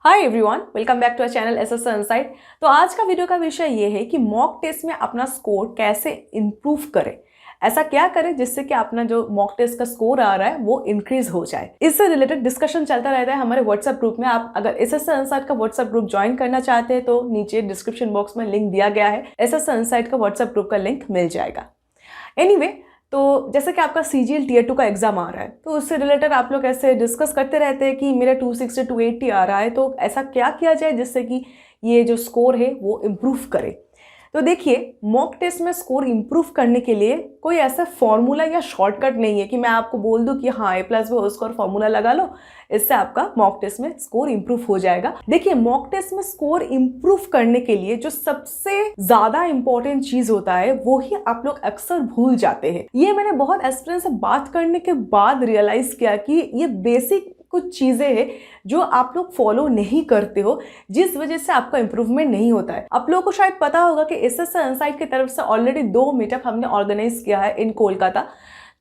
Hi everyone, welcome back to our channel SS insight. तो आज का वीडियो का विषय ये है कि मॉक टेस्ट में अपना स्कोर कैसे इंप्रूव करें। ऐसा क्या करें जिससे कि अपना जो मॉक टेस्ट का स्कोर आ रहा है वो इंक्रीज हो जाए। इससे रिलेटेड डिस्कशन चलता रहता है हमारे व्हाट्सएप ग्रुप में। आप अगर एसएस इनसाइट का व्हाट्सएप ग्रुप ज्वाइन करना चाहते हैं तो नीचे डिस्क्रिप्शन बॉक्स में लिंक दिया गया है, एसएस इनसाइट का व्हाट्सएप ग्रुप का लिंक मिल जाएगा। एनीवे, तो जैसे कि आपका सीजीएल टीयर 2 का एग्जाम आ रहा है तो उससे रिलेटेड आप लोग ऐसे डिस्कस करते रहते हैं कि मेरा 260 280 आ रहा है, तो ऐसा क्या किया जाए जिससे कि ये जो स्कोर है वो इम्प्रूव करे। तो देखिए, मॉक टेस्ट में स्कोर इंप्रूव करने के लिए कोई ऐसा फॉर्मूला या शॉर्टकट नहीं है कि मैं आपको बोल दूं कि हाँ A+ वो स्कोर फॉर्मूला लगा लो, इससे आपका मॉक टेस्ट में स्कोर इंप्रूव हो जाएगा। देखिए, मॉक टेस्ट में स्कोर इंप्रूव करने के लिए जो सबसे ज्यादा इंपॉर्टेंट चीज होता है वो ही आप लोग अक्सर भूल जाते हैं। ये मैंने बहुत एक्सपीरियंस से बात करने के बाद रियलाइज किया कि ये बेसिक कुछ चीजें हैं जो आप लोग फॉलो नहीं करते हो, जिस वजह से आपका इंप्रूवमेंट नहीं होता है। आप लोगों को शायद पता होगा कि एसएस इनसाइट की तरफ से ऑलरेडी 2 मीटअप हमने ऑर्गेनाइज किया है इन कोलकाता।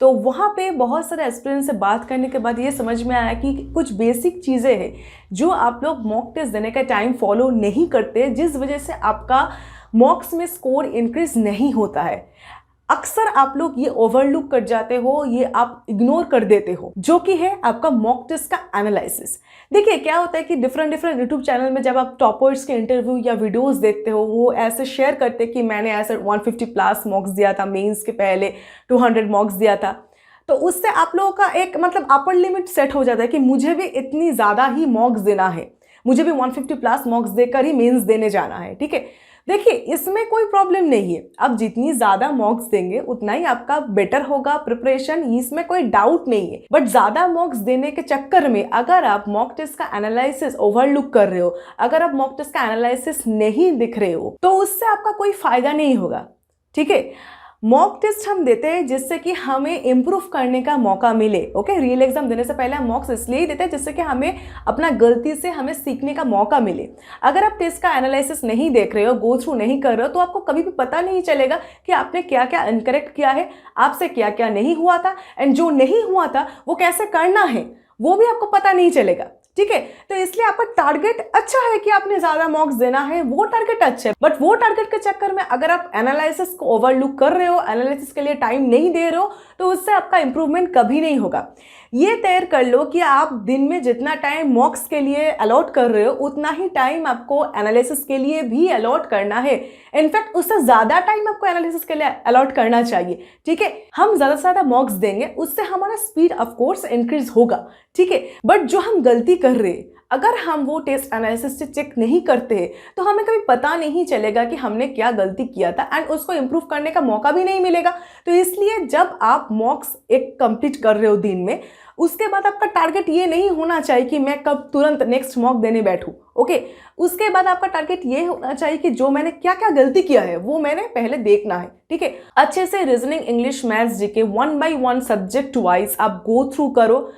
तो वहाँ पे बहुत सारे एक्सपीरियंस से बात करने के बाद ये समझ में आया कि कुछ बेसिक चीज़ें हैं जो आप लोग मॉक टेस्ट देने का टाइम फॉलो नहीं करते, जिस वजह से आपका मॉक्स में स्कोर इंक्रीज नहीं होता है। अक्सर आप लोग ये ओवरलुक कर जाते हो, ये आप इग्नोर कर देते हो, जो कि है आपका मॉक टेस्ट का एनालिसिस। देखिए, क्या होता है कि डिफरेंट यूट्यूब चैनल में जब आप टॉपर्स के इंटरव्यू या वीडियोस देखते हो, वो ऐसे शेयर करते कि मैंने ऐसे 150+ मॉक्स दिया था, मेंस के पहले 200 मॉक्स दिया था। तो उससे आप लोगों का एक अपर लिमिट सेट हो जाता है कि मुझे भी इतनी ज़्यादा ही मॉक्स देना है, मुझे भी 150+ मॉक्स देकर ही मेंस देने जाना है। ठीक है, देखिए, इसमें कोई प्रॉब्लम नहीं है। आप जितनी ज्यादा मॉक्स देंगे उतना ही आपका बेटर होगा प्रिपरेशन, इसमें कोई डाउट नहीं है। बट ज्यादा मॉक्स देने के चक्कर में अगर आप मॉक टेस्ट का एनालिसिस ओवरलुक कर रहे हो, अगर आप मॉक टेस्ट का एनालिसिस नहीं दिख रहे हो, तो उससे आपका कोई फायदा नहीं होगा। ठीक है, मॉक टेस्ट हम देते हैं जिससे कि हमें इम्प्रूव करने का मौका मिले। ओके, रियल एग्जाम देने से पहले हम मॉक्स इसलिए ही देते हैं जिससे कि हमें अपना गलती से हमें सीखने का मौका मिले। अगर आप टेस्ट का एनालिसिस नहीं देख रहे हो, गो थ्रू नहीं कर रहे हो, तो आपको कभी भी पता नहीं चलेगा कि आपने क्या क्या इनकरेक्ट किया है, आपसे क्या क्या नहीं हुआ था, एंड जो नहीं हुआ था वो कैसे करना है वो भी आपको पता नहीं चलेगा। ठीक है, तो इसलिए आपका टारगेट अच्छा है कि आपने ज्यादा मॉक्स देना है, वो टारगेट अच्छा है। बट वो टारगेट के चक्कर में अगर आप एनालिसिस को ओवरलुक कर रहे हो, एनालिसिस के लिए टाइम नहीं दे रहे हो, तो उससे आपका इंप्रूवमेंट कभी नहीं होगा। ये तय कर लो कि आप दिन में जितना टाइम मॉक्स के लिए अलॉट कर रहे हो उतना ही टाइम आपको एनालिसिस के लिए भी अलॉट करना है। इनफैक्ट उससे ज्यादा टाइम आपको एनालिसिस के लिए अलॉट करना चाहिए। ठीक है, हम ज्यादा से ज्यादा मॉक्स देंगे, उससे हमारा स्पीड ऑफ कोर्स इंक्रीज होगा। ठीक है, बट जो हम गलती कर रहे हैं, अगर हम वो टेस्ट एनालिसिस से चेक नहीं करते हैं तो हमें कभी पता नहीं चलेगा कि हमने क्या गलती किया था, एंड उसको इंप्रूव करने का मौका भी नहीं मिलेगा। तो इसलिए जब आप मॉक्स एक कंप्लीट कर रहे हो दिन में, उसके बाद आपका टारगेट ये नहीं होना चाहिए कि मैं कब तुरंत नेक्स्ट मॉक देने बैठूं। ओके, उसके बाद आपका टारगेट ये होना चाहिए कि जो मैंने क्या क्या गलती किया है वो मैंने पहले देखना है। ठीक है, अच्छे से reasoning, English, maths, GK 1 by 1 subject wise आप गो थ्रू करो।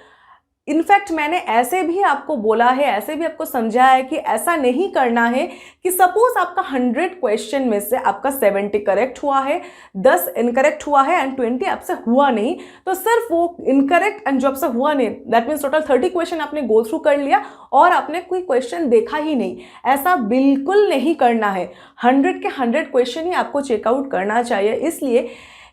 इनफैक्ट मैंने ऐसे भी आपको बोला है, ऐसे भी आपको समझाया है कि ऐसा नहीं करना है कि सपोज आपका 100 क्वेश्चन में से आपका 70 करेक्ट हुआ है, 10 इनकरेक्ट हुआ है एंड 20 आपसे हुआ नहीं, तो सिर्फ वो इनकरेक्ट एंड जो आपसे हुआ नहीं, दैट मीन्स टोटल 30 क्वेश्चन आपने गो थ्रू कर लिया और आपने कोई क्वेश्चन देखा ही नहीं। ऐसा बिल्कुल नहीं करना है। 100 के 100 क्वेश्चन ही आपको चेकआउट करना चाहिए, इसलिए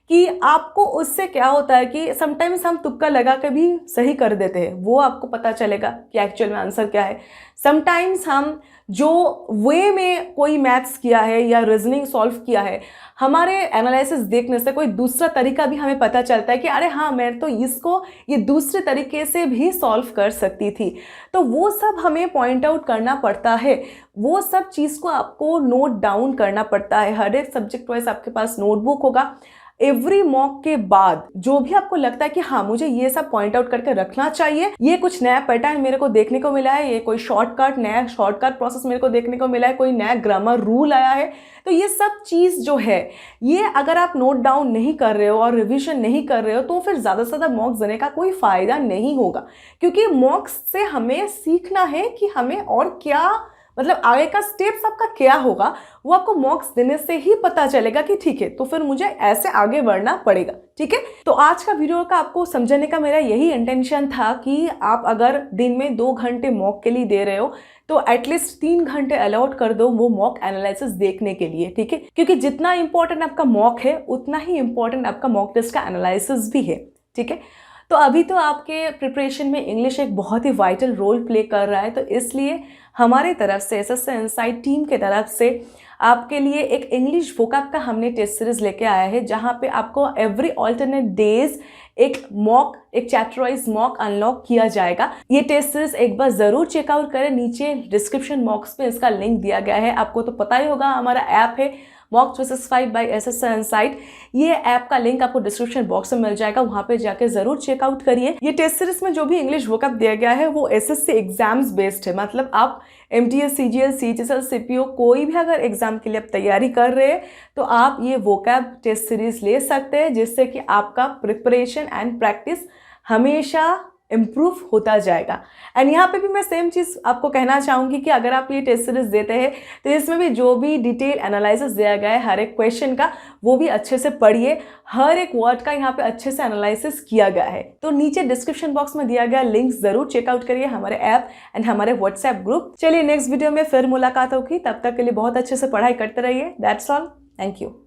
कि आपको उससे क्या होता है कि समटाइम्स हम तुक्का लगा के भी सही कर देते हैं, वो आपको पता चलेगा कि एक्चुअल में आंसर क्या है। समटाइम्स हम जो वे में कोई मैथ्स किया है या रीजनिंग सॉल्व किया है, हमारे एनालिसिस देखने से कोई दूसरा तरीका भी हमें पता चलता है कि अरे हाँ, मैं तो इसको ये दूसरे तरीके से भी सॉल्व कर सकती थी। तो वो सब हमें पॉइंट आउट करना पड़ता है, वो सब चीज़ को आपको नोट डाउन करना पड़ता है। हर एक सब्जेक्ट वाइज आपके पास नोटबुक होगा। एवरी मॉक के बाद जो भी आपको लगता है कि हाँ, मुझे ये सब पॉइंट आउट करके रखना चाहिए, ये कुछ नया पैटर्न मेरे को देखने को मिला है, ये कोई नया शॉर्टकट प्रोसेस मेरे को देखने को मिला है, कोई नया ग्रामर रूल आया है, तो ये सब चीज़ जो है, ये अगर आप नोट डाउन नहीं कर रहे हो और रिविजन नहीं कर रहे हो तो फिर ज़्यादा से ज़्यादा मॉक्स देने का कोई फ़ायदा नहीं होगा। क्योंकि मॉक्स से हमें सीखना है कि हमें और क्या मतलब आगे का स्टेप्स आपका क्या होगा वो आपको मॉक्स देने से ही पता चलेगा कि ठीक है तो फिर मुझे ऐसे आगे बढ़ना पड़ेगा। ठीक है, तो आज का वीडियो का आपको समझाने का मेरा यही इंटेंशन था कि आप अगर दिन में 2 घंटे मॉक के लिए दे रहे हो तो एटलीस्ट 3 घंटे अलॉट कर दो वो मॉक एनालिसिस देखने के लिए। ठीक है, क्योंकि जितना इंपॉर्टेंट आपका मॉक है उतना ही इंपॉर्टेंट आपका मॉक टेस्ट का एनालिसिस भी है। ठीक है, तो अभी तो आपके प्रिपरेशन में इंग्लिश एक बहुत ही वाइटल रोल प्ले कर रहा है, तो इसलिए हमारी तरफ से एसएससी इनसाइट टीम के तरफ से आपके लिए एक इंग्लिश वोकैब का हमने टेस्ट सीरीज लेके आया है, जहाँ पे आपको एवरी ऑल्टरनेट डेज एक चैप्टर वाइज मॉक अनलॉक किया जाएगा। ये टेस्ट सीरीज एक बार जरूर चेकआउट करें, नीचे डिस्क्रिप्शन बॉक्स पे इसका लिंक दिया गया है। आपको तो पता ही होगा हमारा ऐप है मॉक 365 बाय एसएससी इनसाइट, ये ऐप का लिंक आपको डिस्क्रिप्शन बॉक्स में मिल जाएगा, वहां पे जाके जरूर चेकआउट करिए। ये टेस्ट सीरीज में जो भी इंग्लिश वोकैब दिया गया है वो एसएससी एग्जाम्स बेस्ड है, मतलब आप एमटीएस, सीजीएल, सीएचएसएल, सीपीओ कोई भी अगर एग्जाम के लिए आप तैयारी कर रहे हैं तो आप ये वोकैब टेस्ट सीरीज ले सकते हैं, जिससे कि आपका प्रिपरेशन एंड प्रैक्टिस हमेशा इम्प्रूव होता जाएगा। एंड यहाँ पे भी मैं सेम चीज़ आपको कहना चाहूँगी कि अगर आप ये टेस्ट सीरीज देते हैं तो इसमें भी जो भी डिटेल एनालिसिस दिया गया है हर एक क्वेश्चन का वो भी अच्छे से पढ़िए, हर एक वर्ड का यहाँ पे अच्छे से एनालिसिस किया गया है। तो नीचे डिस्क्रिप्शन बॉक्स में दिया गया लिंक जरूर चेकआउट करिए, हमारे ऐप एंड हमारे व्हाट्सएप ग्रुप। चलिए नेक्स्ट वीडियो में फिर मुलाकात होगी, तब तक के लिए बहुत अच्छे से पढ़ाई करते रहिए। That's all, thank you.